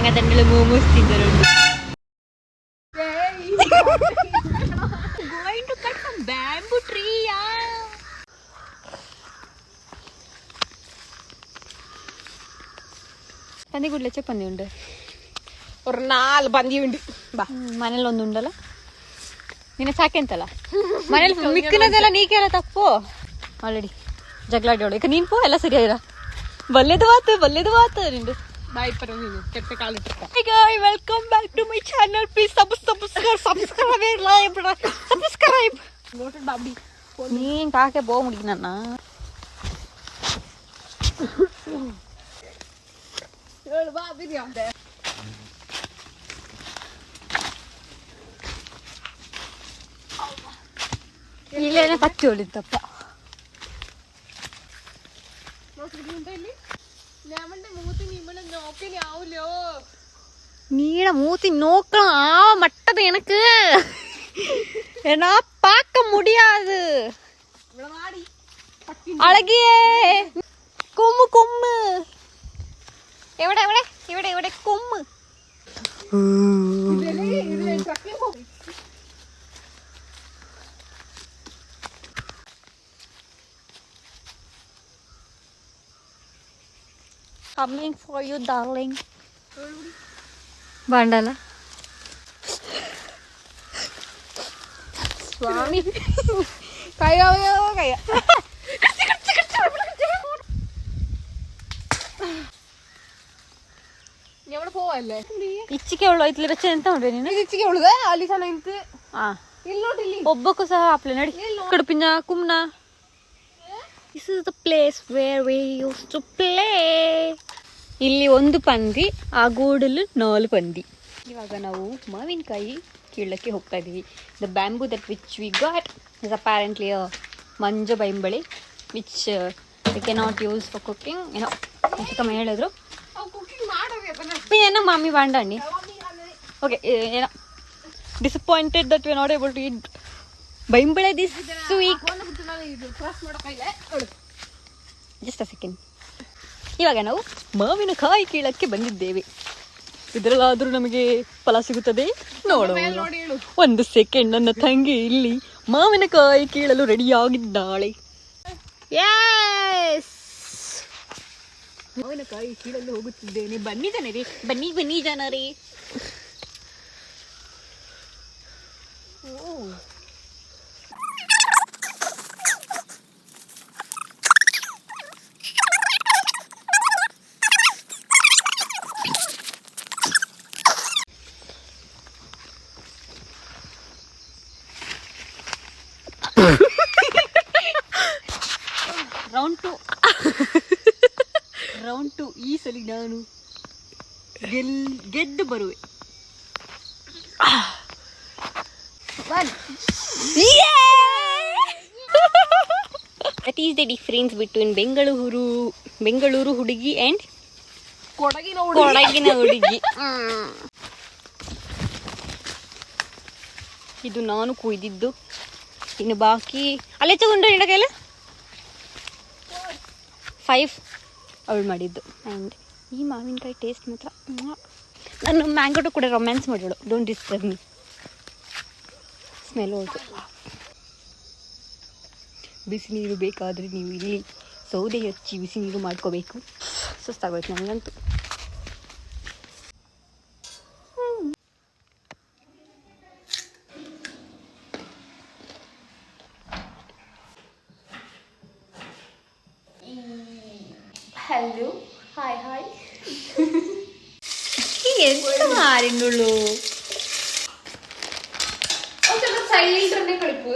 തേങ്ങ തണ്ടുള്ള momos തിന്നലുണ്ട്. Going to cut some bamboo tree, yeah. പന്നി കുടിലച്ച പന്നിയുണ്ട്, ഒരു 4 പന്നിയുണ്ട്. ಮನೇಲೊಂದುಂಡಲ್ಲ, ನಿನ್ನ ಸಾಕೆಂತಲ್ಲ ಮನೇಲಿ ಮಿಕ್ಕಿನದೆಲ್ಲ ನೀಕೆಲ್ಲ ತಪ್ಪು ಆಲ್ರೆಡಿ ಜಗಳಾಡೋಳು. ಈಗ ನೀನು ಪೋ, ಎಲ್ಲ ಸರಿಯಾಗಿರ ಬಲ್ಲೆದು ಮಾತು ನಿಂದು. ಕೆಟ್ಟ ಕಾಲಿಟ್ಟ. Welcome back to my channel. Please subscribe. ನೀನ್ ಕಾಕೆ ಬೋ ಮುಡಿ ನನ್ನ. ಇಲ್ಲೇನೆ ಪಚ್ಚಿ ಹೊಳಿತಪ್ಪ. நீட மூத்தி நோக்கம் ஆவ மட்டது எனக்கு ஏன்னா பார்க்க முடியாது. அழகியே Kommu Kommu எവിടെ எവിടെ எവിടെ எവിടെ Kommu. Coming for you, darling. ಬಾಂಡಲ್ಲ ಸ್ವಾಮಿ ಕೈಯ എവിടെ പോവല്ലേ? ഇച്ചിക്കെ ഉള്ളു ഇതിൽ വെച്ച് എന്താ ഉണ്ട് ನೀನು? ಇಚ್ಚಿಗೆ ಉಳ್ದ ಅಲ್ಲಿ ಸಲ ಇಂತ ಇಲ್ಲಿ ಒಬ್ಬಕ್ಕೂ ಸಹ ಆಪ್ಲೆ ನಡಿ ಕಡುಪಿನ ಕುಮ್ನ. This is the place where we use to play. ಇಲ್ಲಿ 1 ಪಂದಿ, ಆ ಗೂಡಲು 4 ಪಂದಿ. ಇವಾಗ ನಾವು ಮಾವಿನಕಾಯಿ ಕೀಳಕ್ಕೆ ಹೋಗ್ತಾ ಇದೀವಿ. The bamboo that which we got is apparently a ಮಂಜ ಬೈಂಬಳಿ which we cannot use for cooking. ಏನೋ ಕಮ್ಮ ಹೇಳಿದ್ರು ಏನೋ ಮಾಮಿ ಬಾಂಡಣ್ಣಿ. ಓಕೆ, ಏನೋ disappointed that we not able to eat ಬೈಂಬಳೆ this week. Just a second. ಇವಾಗ ನಾವು ಮಾವಿನಕಾಯಿ ಕೀಳಕ್ಕೆ ಬಂದಿದ್ದೇವೆ. ಇದರಲ್ಲಾದರೂ ನಮಗೆ ಫಲ ಸಿಗುತ್ತದೆ ನೋಡೋಣ. 1 ಸೆಕೆಂಡ್. ನನ್ನ ತಂಗಿ ಇಲ್ಲಿ ಮಾವಿನಕಾಯಿ ಕೀಳಲು ರೆಡಿಯಾಗಿದ್ದಾಳೆ. ಮಾವಿನಕಾಯಿ ಕೀಳಲು ಹೋಗುತ್ತಿದ್ದೇನೆ. ಬನ್ನಿ ಜನರೇ, ಬನ್ನಿ ಬನ್ನಿ ಜನರೇ. ರೌಂಡ್ 2 ಈ ಸಲ ನಾನು ಗೆದ್ದು ಬರುವೆ. That is the difference between Bengaluru ಹುಡುಗಿ and ಕೊಡಗಿನ ಹುಡುಗಿ. ಇದು ನಾನು ಕುಯ್ದಿದ್ದು. ಇನ್ನು ಬಾಕಿ ಅಲ್ಲೇ ತಗೊಂಡು ನಿನ್ನ ಕೈಲ 5 ಅವಳು ಮಾಡಿದ್ದು. ಆ್ಯಂಡ್ ಈ ಮಾವಿನಕಾಯಿ ಟೇಸ್ಟ್ ಮಾತ್ರ ನಾನು ಮ್ಯಾಂಗೋಟು ಕೂಡ ರೊಮ್ಯಾನ್ಸ್ ಮಾಡೋಳು. Don't disturb me. ಸ್ಮೆಲ್ ಹೋಯ್ತು. ಬಿಸಿ ನೀರು ಬೇಕಾದರೆ ನೀವು ಇಲ್ಲಿ ಸೌದೆ ಹಚ್ಚಿ ಬಿಸಿ ನೀರು ಮಾಡ್ಕೋಬೇಕು. ಸುಸ್ತಾಗೋಯ್ತು ನನಗಂತೂ. Hello hi hi. എന്ത് മാറിണ്ടുള്ളൂ. സൈലന്റ് കളിപ്പോ.